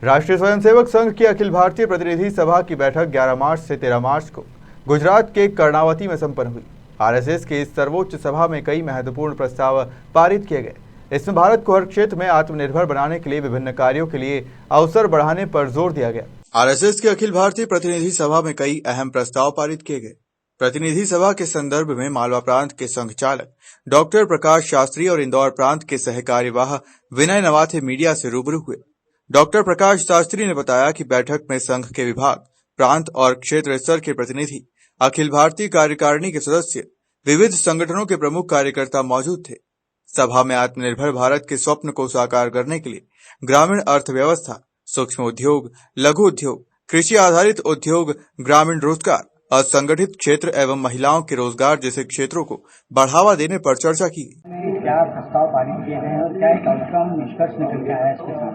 राष्ट्रीय स्वयंसेवक संघ की अखिल भारतीय प्रतिनिधि सभा की बैठक 11 मार्च से 13 मार्च को गुजरात के कर्णावती में संपन्न हुई। आरएसएस की इस सर्वोच्च सभा में कई महत्वपूर्ण प्रस्ताव पारित किए गए। इसमें भारत को हर क्षेत्र में आत्मनिर्भर बनाने के लिए विभिन्न कार्यों के लिए अवसर बढ़ाने पर जोर दिया गया। आरएसएस की अखिल भारतीय प्रतिनिधि सभा में कई अहम प्रस्ताव पारित किए गए। प्रतिनिधि सभा के संदर्भ में मालवा प्रांत के संघ चालक डॉक्टर प्रकाश शास्त्री और इंदौर प्रांत के सहकार्यवाह विनय नवाथे मीडिया से रूबरू हुए। डॉक्टर प्रकाश शास्त्री ने बताया कि बैठक में संघ के विभाग, प्रांत और क्षेत्र स्तर के प्रतिनिधि, अखिल भारतीय कार्यकारिणी के सदस्य, विविध संगठनों के प्रमुख कार्यकर्ता मौजूद थे। सभा में आत्मनिर्भर भारत के स्वप्न को साकार करने के लिए ग्रामीण अर्थव्यवस्था, सूक्ष्म उद्योग, लघु उद्योग, कृषि आधारित उद्योग, ग्रामीण रोजगार, असंगठित क्षेत्र एवं महिलाओं के रोजगार जैसे क्षेत्रों को बढ़ावा देने पर चर्चा की। क्या प्रस्ताव पारित किए गए और क्या एक आउटकम निष्कर्ष निकल के आया इसके साथ?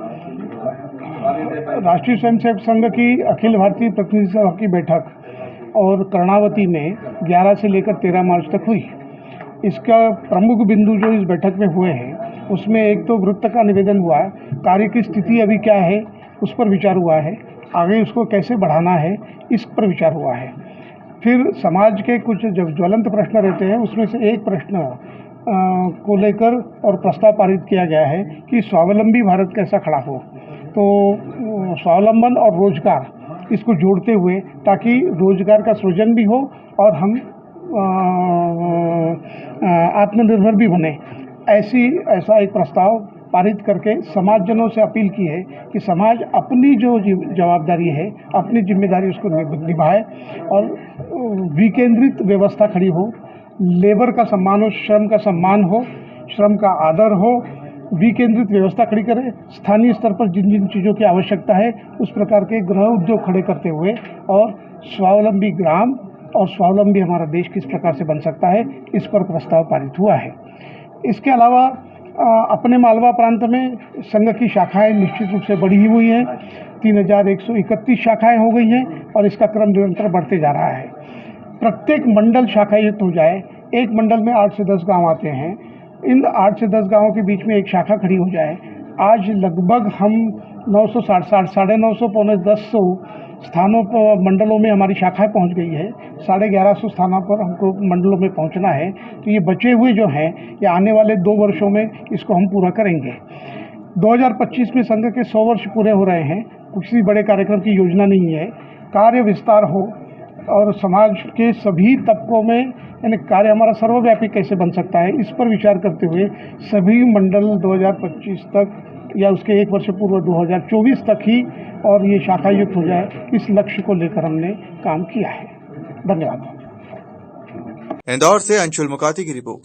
राष्ट्रीय स्वयंसेवक संघ की अखिल भारतीय प्रतिनिधि सभा की बैठक और कर्णावती में 11 से लेकर 13 मार्च तक हुई। इसका प्रमुख बिंदु जो इस बैठक में हुए हैं उसमें एक तो वृत्त का निवेदन हुआ, कार्य की स्थिति अभी क्या है उस पर विचार हुआ है, आगे उसको कैसे बढ़ाना है इस पर विचार हुआ है। फिर समाज के कुछ जब ज्वलंत प्रश्न रहते हैं उसमें से एक प्रश्न को लेकर और प्रस्ताव पारित किया गया है कि स्वावलंबी भारत कैसा खड़ा हो। तो स्वावलंबन और रोजगार इसको जोड़ते हुए ताकि रोजगार का सृजन भी हो और हम आत्मनिर्भर भी बने, ऐसा एक प्रस्ताव पारित करके समाजजनों से अपील की है कि समाज अपनी जो जवाबदारी है, अपनी जिम्मेदारी उसको निभाए और विकेंद्रित व्यवस्था खड़ी हो, लेबर का सम्मान हो, श्रम का सम्मान हो, श्रम का आदर हो, विकेंद्रित व्यवस्था खड़ी करे, स्थानीय स्तर पर जिन जिन चीज़ों की आवश्यकता है उस प्रकार के गृह उद्योग खड़े करते हुए और स्वावलंबी ग्राम और स्वावलंबी हमारा देश किस प्रकार से बन सकता है इस पर प्रस्ताव पारित हुआ है। इसके अलावा अपने मालवा प्रांत में संघ की शाखाएं निश्चित रूप से बढ़ी हुई हैं, 3131 शाखाएं हो गई हैं और इसका क्रम निरंतर बढ़ते जा रहा है। प्रत्येक मंडल शाखायुक्त हो जाए, एक मंडल में 8 से 10 गांव आते हैं, इन 8 से 10 गांवों के बीच में एक शाखा खड़ी हो जाए। आज लगभग हम 960 पौने 1000 स्थानों पर मंडलों में हमारी शाखाएं पहुंच गई है। 1150 स्थानों पर हमको मंडलों में पहुंचना है। तो ये बचे हुए जो हैं ये आने वाले 2 वर्षों में इसको हम पूरा करेंगे। 2025 में संघ के 100 वर्ष पूरे हो रहे हैं। किसी बड़े कार्यक्रम की योजना नहीं है, कार्य विस्तार हो और समाज के सभी तबकों में यानी कार्य हमारा सर्वव्यापी कैसे बन सकता है इस पर विचार करते हुए सभी मंडल 2025 तक या उसके 1 वर्ष पूर्व 2024 तक ही और ये शाखा युक्त हो जाए, इस लक्ष्य को लेकर हमने काम किया है। धन्यवाद। इंदौर से अंशुल मुकाती की रिपोर्ट।